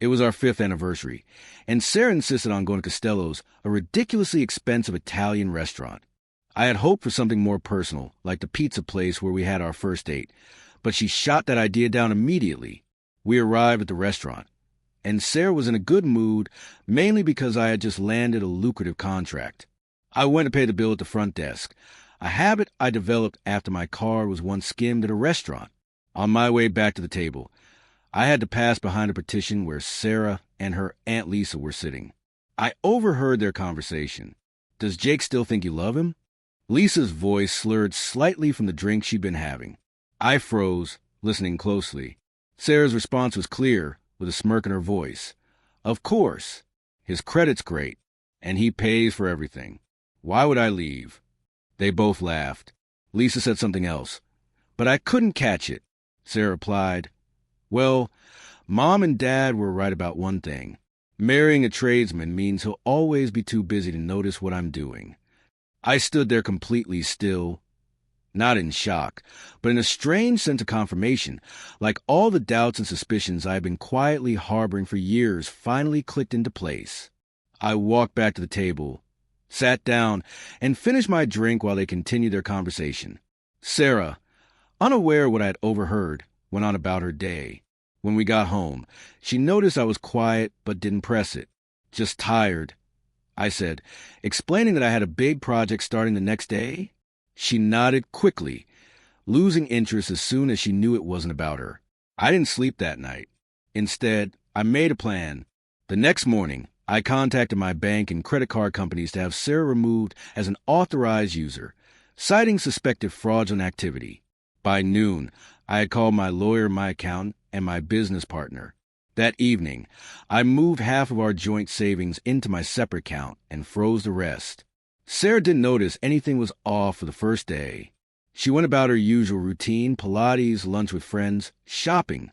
It was our 5th anniversary, and Sarah insisted on going to Costello's, a ridiculously expensive Italian restaurant. I had hoped for something more personal, like the pizza place where we had our first date, but she shot that idea down immediately. We arrived at the restaurant, and Sarah was in a good mood, mainly because I had just landed a lucrative contract. I went to pay the bill at the front desk, a habit I developed after my card was once skimmed at a restaurant. On my way back to the table, I had to pass behind a partition where Sarah and her Aunt Lisa were sitting. I overheard their conversation. "Does Jake still think you love him?" Lisa's voice slurred slightly from the drink she'd been having. I froze, listening closely. Sarah's response was clear, with a smirk in her voice. "Of course. His credit's great, and he pays for everything. Why would I leave?" They both laughed. Lisa said something else, but I couldn't catch it. Sarah replied, "Well, Mom and Dad were right about one thing. Marrying a tradesman means he'll always be too busy to notice what I'm doing." I stood there completely still, not in shock, but in a strange sense of confirmation, like all the doubts and suspicions I had been quietly harboring for years finally clicked into place. I walked back to the table, sat down, and finished my drink while they continued their conversation. Sarah, unaware of what I had overheard, went on about her day. When we got home, she noticed I was quiet but didn't press it. "Just tired," I said, explaining that I had a big project starting the next day. She nodded quickly, losing interest as soon as she knew it wasn't about her. I didn't sleep that night. Instead, I made a plan. The next morning, I contacted my bank and credit card companies to have Sarah removed as an authorized user, citing suspected fraudulent activity. By noon, I had called my lawyer, my accountant, and my business partner. That evening, I moved half of our joint savings into my separate account and froze the rest. Sarah didn't notice anything was off for the first day. She went about her usual routine, Pilates, lunch with friends, shopping,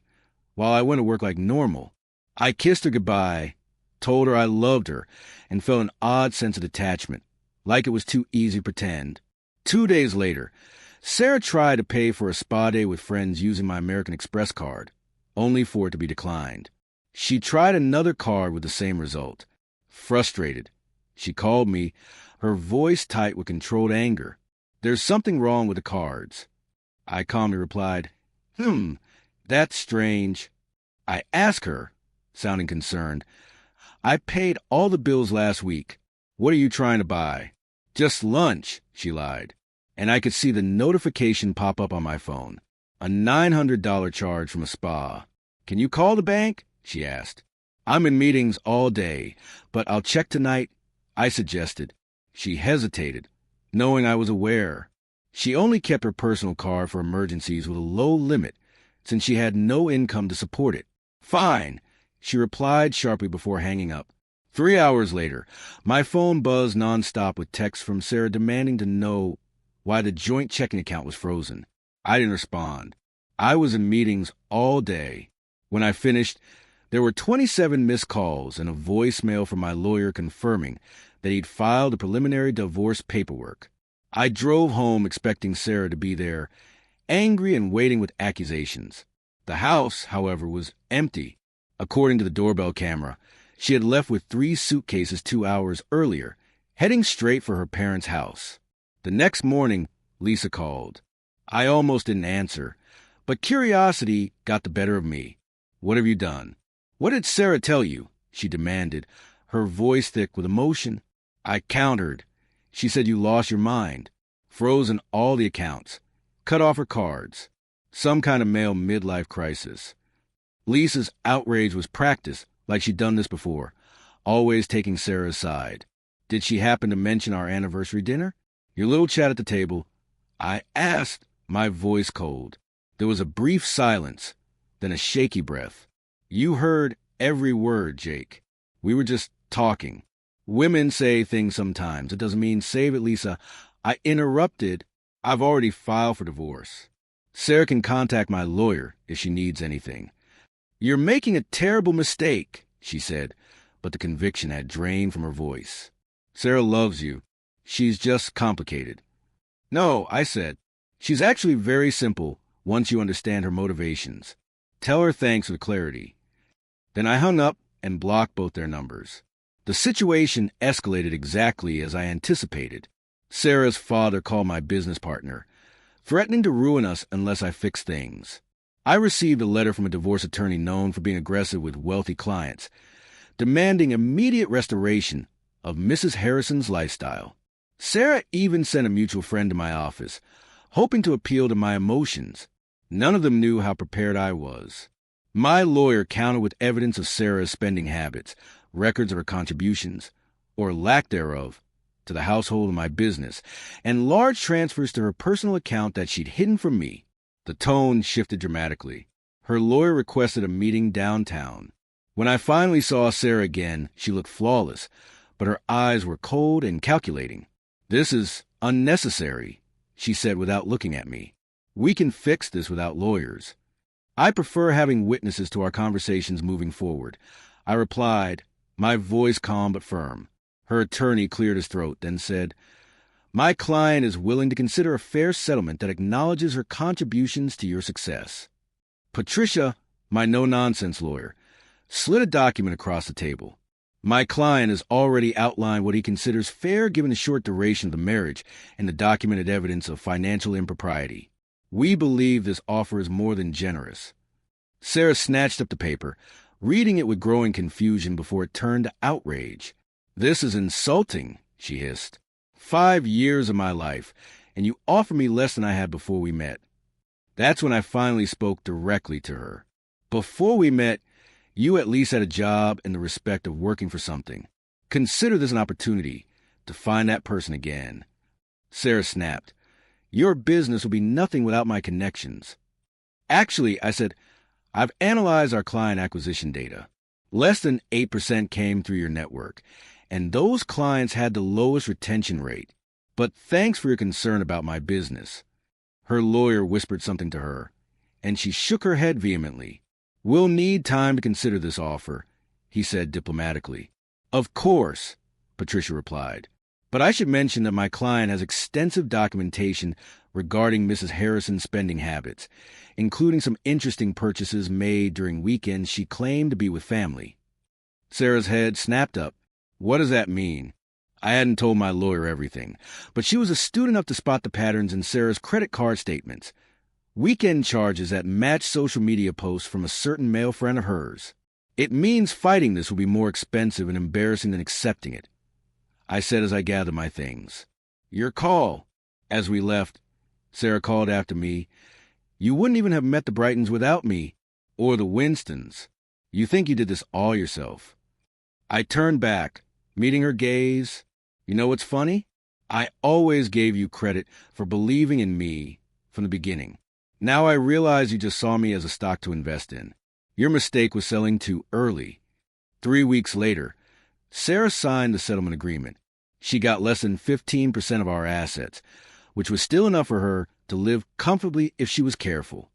while I went to work like normal. I kissed her goodbye, told her I loved her, and felt an odd sense of detachment, like it was too easy to pretend. 2 days later, Sarah tried to pay for a spa day with friends using my American Express card, only for it to be declined. She tried another card with the same result. Frustrated, she called me, her voice tight with controlled anger. "There's something wrong with the cards." I calmly replied, "That's strange." I asked her, sounding concerned, "I paid all the bills last week. What are you trying to buy?" "Just lunch," she lied. And I could see the notification pop up on my phone. A $900 charge from a spa. "Can you call the bank?" she asked. "I'm in meetings all day, but I'll check tonight," I suggested. She hesitated, knowing I was aware. She only kept her personal card for emergencies with a low limit, since she had no income to support it. "Fine," she replied sharply before hanging up. 3 hours later, my phone buzzed nonstop with texts from Sarah demanding to know why the joint checking account was frozen. I didn't respond. I was in meetings all day. When I finished, there were 27 missed calls and a voicemail from my lawyer confirming that he'd filed the preliminary divorce paperwork. I drove home expecting Sarah to be there, angry and waiting with accusations. The house, however, was empty. According to the doorbell camera, she had left with 3 suitcases 2 hours earlier, heading straight for her parents' house. The next morning, Lisa called. I almost didn't answer, but curiosity got the better of me. "What have you done?" "What did Sarah tell you?" she demanded, her voice thick with emotion. I countered. "She said you lost your mind, frozen all the accounts, cut off her cards. Some kind of male midlife crisis." Lisa's outrage was practiced, like she'd done this before, always taking Sarah's side. "Did she happen to mention our anniversary dinner? Your little chat at the table?" I asked, my voice cold. There was a brief silence, then a shaky breath. "You heard every word, Jake. We were just talking. Women say things sometimes. It doesn't mean save it, Lisa." I interrupted. "I've already filed for divorce. Sarah can contact my lawyer if she needs anything." "You're making a terrible mistake," she said, but the conviction had drained from her voice. "Sarah loves you. She's just complicated." "No," I said. "She's actually very simple once you understand her motivations. Tell her thanks with clarity." Then I hung up and blocked both their numbers. The situation escalated exactly as I anticipated. Sarah's father called my business partner, threatening to ruin us unless I fixed things. I received a letter from a divorce attorney known for being aggressive with wealthy clients, demanding immediate restoration of Mrs. Harrison's lifestyle. Sarah even sent a mutual friend to my office, hoping to appeal to my emotions. None of them knew how prepared I was. My lawyer countered with evidence of Sarah's spending habits, records of her contributions, or lack thereof, to the household of my business, and large transfers to her personal account that she'd hidden from me. The tone shifted dramatically. Her lawyer requested a meeting downtown. When I finally saw Sarah again, she looked flawless, but her eyes were cold and calculating. "This is unnecessary," she said without looking at me. "We can fix this without lawyers." "I prefer having witnesses to our conversations moving forward," I replied, my voice calm but firm. Her attorney cleared his throat, then said, "My client is willing to consider a fair settlement that acknowledges her contributions to your success." Patricia, my no-nonsense lawyer, slid a document across the table. "My client has already outlined what he considers fair given the short duration of the marriage and the documented evidence of financial impropriety. We believe this offer is more than generous." Sarah snatched up the paper, reading it with growing confusion before it turned to outrage. "This is insulting," she hissed. 5 years of my life, and you offer me less than I had before we met." That's when I finally spoke directly to her. "Before we met, you at least had a job and the respect of working for something. Consider this an opportunity to find that person again." Sarah snapped, "Your business will be nothing without my connections." "Actually," I said, "I've analyzed our client acquisition data. Less than 8% came through your network, and those clients had the lowest retention rate. But thanks for your concern about my business." Her lawyer whispered something to her, and she shook her head vehemently. "We'll need time to consider this offer," he said diplomatically. "Of course," Patricia replied. "But I should mention that my client has extensive documentation regarding Mrs. Harrison's spending habits, including some interesting purchases made during weekends she claimed to be with family." Sarah's head snapped up. "What does that mean?" I hadn't told my lawyer everything, but she was astute enough to spot the patterns in Sarah's credit card statements. Weekend charges that matched social media posts from a certain male friend of hers. "It means fighting this will be more expensive and embarrassing than accepting it," I said as I gathered my things. "Your call." As we left, Sarah called after me, "You wouldn't even have met the Brightons without me, or the Winstons. You think you did this all yourself." I turned back, meeting her gaze. "You know what's funny? I always gave you credit for believing in me from the beginning. Now I realize you just saw me as a stock to invest in. Your mistake was selling too early." 3 weeks later, Sarah signed the settlement agreement. She got less than 15% of our assets, which was still enough for her to live comfortably if she was careful.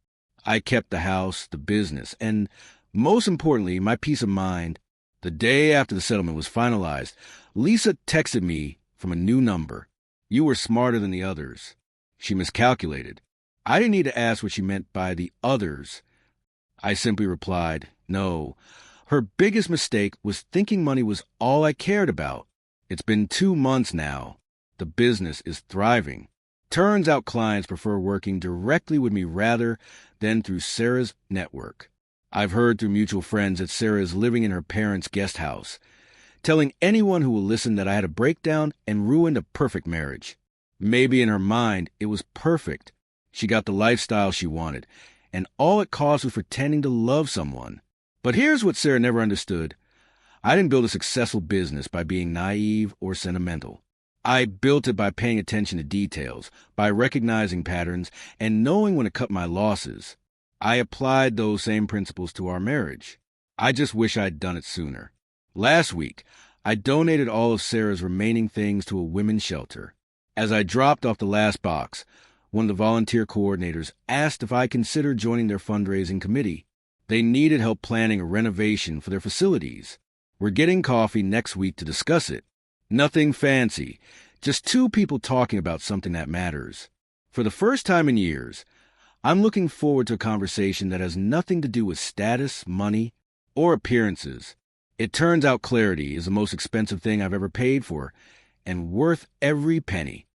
I kept the house, the business, and, most importantly, my peace of mind. The day after the settlement was finalized, Lisa texted me from a new number. "You were smarter than the others." She miscalculated. I didn't need to ask what she meant by the others. I simply replied, "No. Her biggest mistake was thinking money was all I cared about. It's been 2 months now. The business is thriving. Turns out clients prefer working directly with me rather than through Sarah's network. I've heard through mutual friends that Sarah is living in her parents' guest house, telling anyone who will listen that I had a breakdown and ruined a perfect marriage. Maybe in her mind it was perfect. She got the lifestyle she wanted, and all it cost was pretending to love someone. But here's what Sarah never understood. I didn't build a successful business by being naive or sentimental. I built it by paying attention to details, by recognizing patterns, and knowing when to cut my losses. I applied those same principles to our marriage. I just wish I'd done it sooner. Last week, I donated all of Sarah's remaining things to a women's shelter. As I dropped off the last box, one of the volunteer coordinators asked if I considered joining their fundraising committee. They needed help planning a renovation for their facilities. We're getting coffee next week to discuss it. Nothing fancy, just 2 people talking about something that matters. For the first time in years, I'm looking forward to a conversation that has nothing to do with status, money, or appearances. It turns out clarity is the most expensive thing I've ever paid for, and worth every penny.